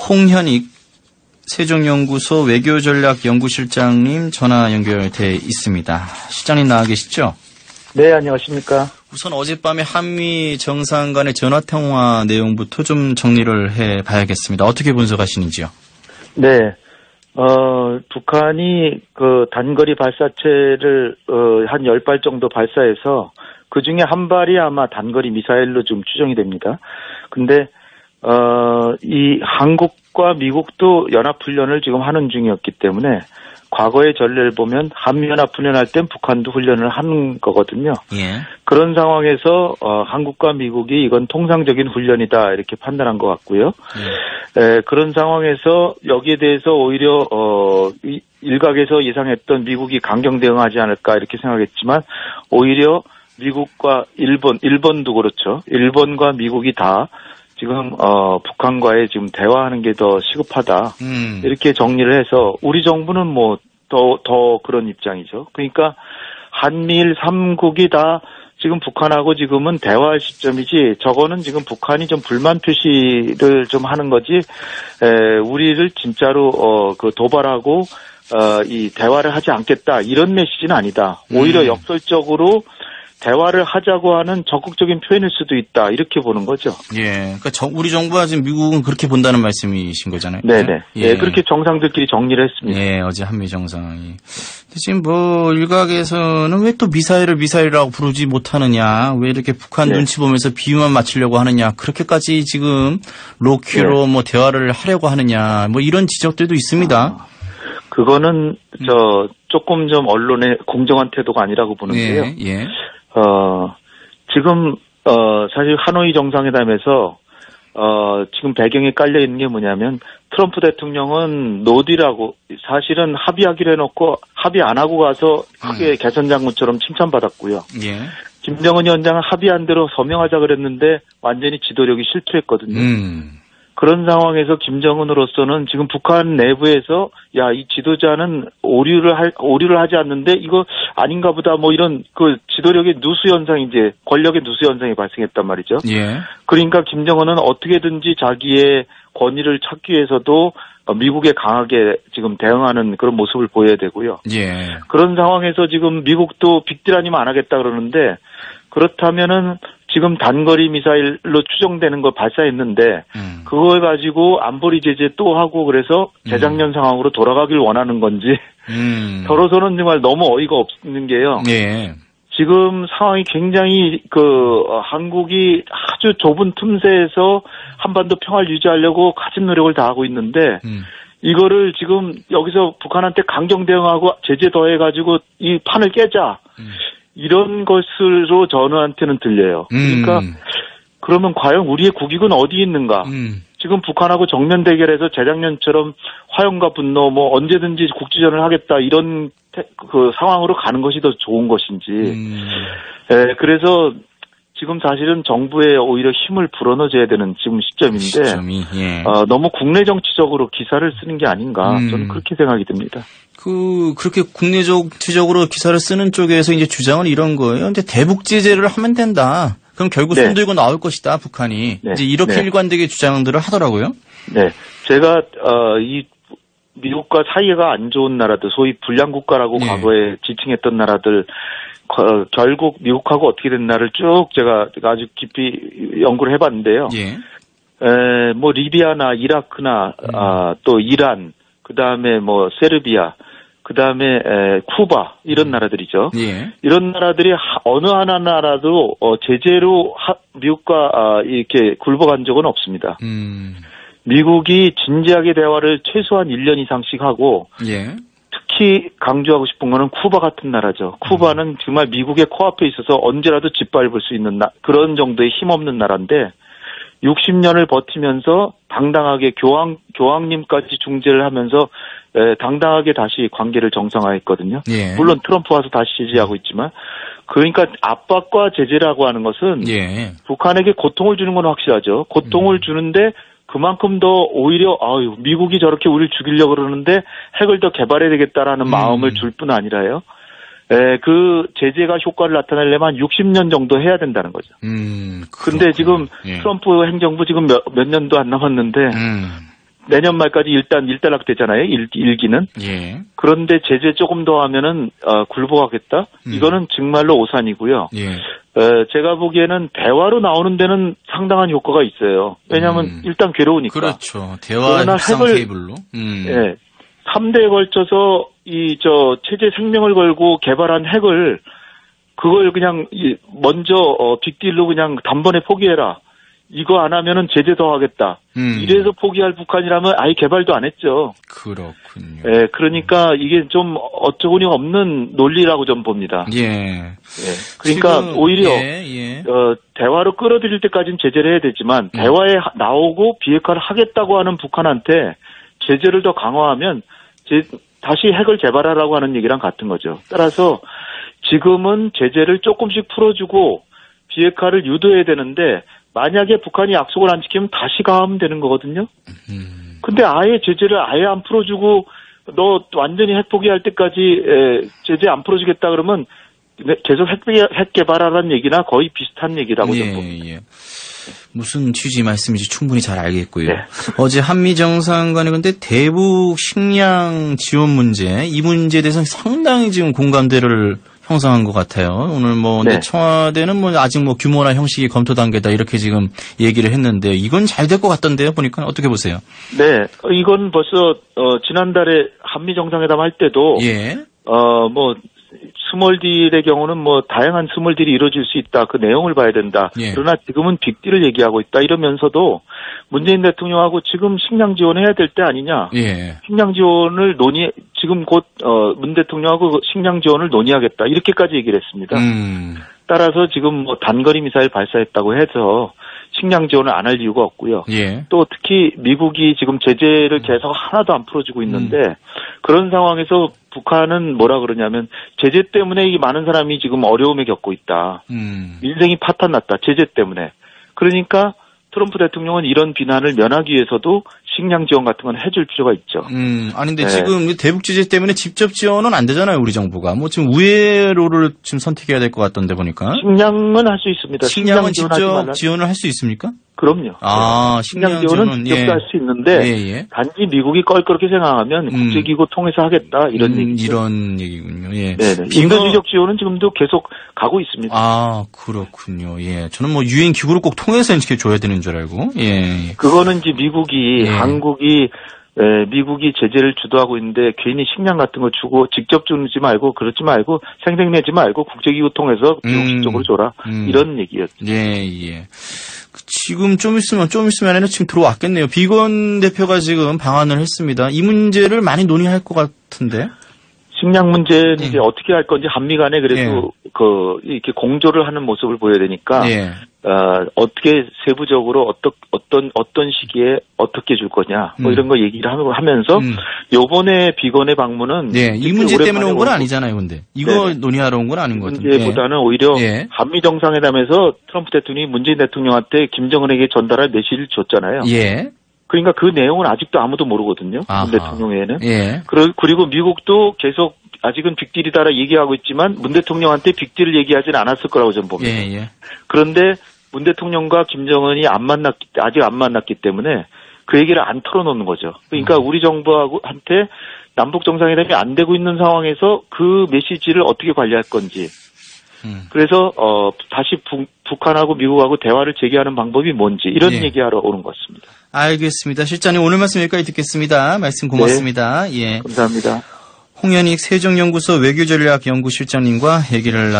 홍현익 세종연구소 외교전략연구실장님 전화 연결돼 있습니다. 실장님 나와 계시죠? 네, 안녕하십니까. 우선 어젯밤에 한미 정상 간의 전화통화 내용부터 좀 정리를 해봐야겠습니다. 어떻게 분석하시는지요? 네, 북한이 그 단거리 발사체를 한 10발 정도 발사해서 그 중에 한 발이 아마 단거리 미사일로 좀 추정이 됩니다. 근데 이 한국과 미국도 연합훈련을 지금 하는 중이었기 때문에 과거의 전례를 보면 한미연합훈련할 땐 북한도 훈련을 하는 거거든요. 예. 그런 상황에서 한국과 미국이 이건 통상적인 훈련이다 이렇게 판단한 것 같고요. 그런 상황에서 여기에 대해서 오히려 일각에서 예상했던 미국이 강경 대응하지 않을까 이렇게 생각했지만 오히려 미국과 일본도 그렇죠. 일본과 미국이 다 지금 북한과의 지금 대화하는 게 더 시급하다 이렇게 정리를 해서 우리 정부는 뭐 더 그런 입장이죠. 그러니까 한미일 3국이 다 지금 북한하고 지금은 대화할 시점이지 저거는 지금 북한이 좀 불만 표시를 좀 하는 거지 우리를 진짜로 그 도발하고 이 대화를 하지 않겠다 이런 메시지는 아니다. 오히려 역설적으로 대화를 하자고 하는 적극적인 표현일 수도 있다. 이렇게 보는 거죠. 예. 그러니까 우리 정부와 지금 미국은 그렇게 본다는 말씀이신 거잖아요. 네네. 예. 예. 그렇게 정상들끼리 정리를 했습니다. 예. 어제 한미 정상이. 지금 뭐 일각에서는 왜 또 미사일이라고 부르지 못하느냐. 왜 이렇게 북한 눈치 보면서 비유만 맞추려고 하느냐. 그렇게까지 지금 로키로 뭐 대화를 하려고 하느냐. 뭐 이런 지적들도 있습니다. 그거는 조금 좀 언론의 공정한 태도가 아니라고 보는데요. 예. 지금, 사실 하노이 정상회담에서, 지금 배경에 깔려 있는 게 뭐냐면, 트럼프 대통령은 노딜하고, 사실은 합의하기로 해놓고, 합의 안 하고 가서 크게 개선장군처럼 칭찬받았고요. 예. 김정은 위원장은 합의한 대로 서명하자 그랬는데, 완전히 지도력이 실투했거든요. 그런 상황에서 김정은으로서는 지금 북한 내부에서 야, 이 지도자는 오류를 하지 않는데 이거 아닌가 보다 뭐 이런 그 지도력의 누수 현상이 이제 권력의 누수 현상이 발생했단 말이죠. 예. 그러니까 김정은은 어떻게든지 자기의 권위를 찾기 위해서도 미국에 강하게 지금 대응하는 그런 모습을 보여야 되고요. 예. 그런 상황에서 지금 미국도 빅딜 아니면 안 하겠다 그러는데 그렇다면은 지금 단거리 미사일로 추정되는 걸 발사했는데 그걸 가지고 안보리 제재 또 하고 그래서 재작년 상황으로 돌아가길 원하는 건지 저로서는 정말 너무 어이가 없는 게요. 예. 지금 상황이 굉장히 한국이 아주 좁은 틈새에서 한반도 평화를 유지하려고 가진 노력을 다하고 있는데 이거를 지금 여기서 북한한테 강경 대응하고 제재 더해가지고 이 판을 깨자. 이런 것으로 저한테는 들려요. 그러니까 그러면 과연 우리의 국익은 어디 있는가? 지금 북한하고 정면 대결해서 재작년처럼 화염과 분노 뭐 언제든지 국지전을 하겠다 이런 그 상황으로 가는 것이 더 좋은 것인지. 그래서 지금 사실은 정부에 오히려 힘을 불어넣어줘야 되는 지금 시점인데 너무 국내 정치적으로 기사를 쓰는 게 아닌가 저는 그렇게 생각이 듭니다. 그렇게 국내 정치적으로 기사를 쓰는 쪽에서 이제 주장은 이런 거예요. 근데 대북 제재를 하면 된다. 그럼 결국 손 들고 나올 것이다, 북한이. 이제 이렇게 일관되게 주장들을 하더라고요. 네. 제가, 이 미국과 사이가 안 좋은 나라들, 소위 불량 국가라고 과거에 지칭했던 나라들, 결국 미국하고 어떻게 됐나를 쭉 제가 아주 깊이 연구를 해봤는데요. 뭐 리비아나 이라크나 또 이란, 그 다음에 뭐 세르비아, 그 다음에 쿠바 이런 나라들이죠. 이런 나라들이 어느 하나 나라도 제재로 미국과 이렇게 굴복한 적은 없습니다. 미국이 진지하게 대화를 최소한 1년 이상씩 하고 특히 강조하고 싶은 거는 쿠바 같은 나라죠. 쿠바는 정말 미국의 코앞에 있어서 언제라도 짓밟을 수 있는 그런 정도의 힘없는 나라인데 60년을 버티면서 당당하게 교황님까지 중재를 하면서 당당하게 다시 관계를 정상화했거든요. 물론 트럼프 와서 다시 제재하고 있지만 그러니까 압박과 제재라고 하는 것은 북한에게 고통을 주는 건 확실하죠. 고통을 주는데 그만큼 더 오히려 미국이 저렇게 우리를 죽이려고 그러는데 핵을 더 개발해야 되겠다라는 마음을 줄 뿐 아니라요. 그 제재가 효과를 나타내려면 60년 정도 해야 된다는 거죠. 근데 지금 트럼프 행정부 지금 몇 년도 안 남았는데 내년 말까지 일단 일단락되잖아요. 일기는. 예. 그런데 제재 조금 더 하면은 굴복하겠다. 이거는 정말로 오산이고요. 예. 제가 보기에는 대화로 나오는 데는 상당한 효과가 있어요. 왜냐하면 일단 괴로우니까. 그렇죠. 대화 협상 테이블로. 예. 3대에 걸쳐서 체제 생명을 걸고 개발한 핵을 그걸 그냥 먼저 빅딜로 그냥 단번에 포기해라. 이거 안 하면은 제재 더 하겠다. 이래서 포기할 북한이라면 아예 개발도 안 했죠. 그렇군요. 예, 그러니까 이게 좀 어처구니 없는 논리라고 좀 봅니다. 예. 예. 그러니까 지금, 오히려 대화로 끌어들일 때까지는 제재를 해야 되지만 대화에 나오고 비핵화를 하겠다고 하는 북한한테 제재를 더 강화하면 다시 핵을 재발하라고 하는 얘기랑 같은 거죠. 따라서 지금은 제재를 조금씩 풀어주고 비핵화를 유도해야 되는데 만약에 북한이 약속을 안 지키면 다시 가하면 되는 거거든요. 근데 아예 제재를 아예 안 풀어주고 너 완전히 핵 포기할 때까지 제재 안 풀어주겠다 그러면 계속 핵 개발하라는 얘기나 거의 비슷한 얘기라고 좀 봅니다. 예. 무슨 취지 말씀인지 충분히 잘 알겠고요. 네. 어제 한미 정상간에 근데 대북 식량 지원 문제, 이 문제에 대해서 상당히 지금 공감대를 형성한 것 같아요. 오늘 근데 청와대는 아직 규모나 형식이 검토 단계다 이렇게 지금 얘기를 했는데 이건 잘 될 것 같던데요. 보니까 어떻게 보세요? 네, 이건 벌써 지난달에 한미 정상회담 할 때도 스몰딜의 경우는 다양한 스몰딜이 이루어질 수 있다. 그 내용을 봐야 된다. 예. 그러나 지금은 빅딜을 얘기하고 있다. 이러면서도 문재인 대통령하고 지금 식량 지원해야 될 때 아니냐. 예. 식량 지원을 지금 곧 문 대통령하고 식량 지원을 논의하겠다. 이렇게까지 얘기를 했습니다. 따라서 지금 단거리 미사일 발사했다고 해서 식량 지원을 안 할 이유가 없고요. 예. 또 특히 미국이 지금 제재를 계속 하나도 안 풀어주고 있는데 그런 상황에서 북한은 뭐라 그러냐면 제재 때문에 이 많은 사람이 지금 어려움에 겪고 있다. 민생이 파탄났다. 제재 때문에. 그러니까 트럼프 대통령은 이런 비난을 면하기 위해서도 식량 지원 같은 건 해줄 필요가 있죠. 아니, 근데 지금 대북 제재 때문에 직접 지원은 안 되잖아요, 우리 정부가. 지금 우회로를 지금 선택해야 될 것 같던데 보니까. 식량은 할 수 있습니다. 식량은 직접 지원을 할 수 있습니까? 그럼요. 식량 지원은 직접 할 수 있는데 단지 미국이 껄끄럽게 생각하면 국제기구 통해서 하겠다 이런 얘기죠. 이런 얘기군요. 예. 네네. 인도주의적 지원은 지금도 계속 가고 있습니다. 그렇군요. 예. 저는 유엔 기구를 꼭 통해서 이렇게 줘야 되는 줄 알고. 예. 그거는 이제 미국이 제재를 주도하고 있는데 괜히 식량 같은 거 주고 직접 주지 말고 그러지 말고 생색내지 말고 국제기구 통해서 비공식적으로 줘라 이런 얘기였죠. 예. 지금 좀 있으면 아니라 지금 들어왔겠네요. 비건 대표가 지금 방한을 했습니다. 이 문제를 많이 논의할 것 같은데. 식량 문제는 이제 어떻게 할 건지 한미 간에 그래도 이렇게 공조를 하는 모습을 보여야 되니까 어떻게 세부적으로 어떤 시기에 어떻게 줄 거냐 이런 거 얘기를 하면서 요번에 비건의 방문은 이 문제 때문에 온 건 아니잖아요. 근데 이거 논의하러 온 건 아닌 것 같은데. 문제보다는 오히려 한미 정상회담에서 트럼프 대통령이 문재인 대통령한테 김정은에게 전달할 메시지를 줬잖아요. 그러니까 그 내용은 아직도 아무도 모르거든요. 문 대통령 외에는. 그리고 미국도 계속 아직은 빅딜이다라 얘기하고 있지만 문 대통령한테 빅딜을 얘기하지는 않았을 거라고 저는 봅니다. 그런데 문 대통령과 김정은이 아직 안 만났기 때문에 그 얘기를 안 털어놓는 거죠. 그러니까 우리 정부한테 남북 정상회담이 안 되고 있는 상황에서 그 메시지를 어떻게 관리할 건지. 그래서 다시 북한하고 미국하고 대화를 재개하는 방법이 뭔지 이런 얘기하러 오는 것 같습니다. 알겠습니다. 실장님 오늘 말씀 여기까지 듣겠습니다. 말씀 고맙습니다. 감사합니다. 홍현익 세종연구소 외교전략연구실장님과 얘기를 나눠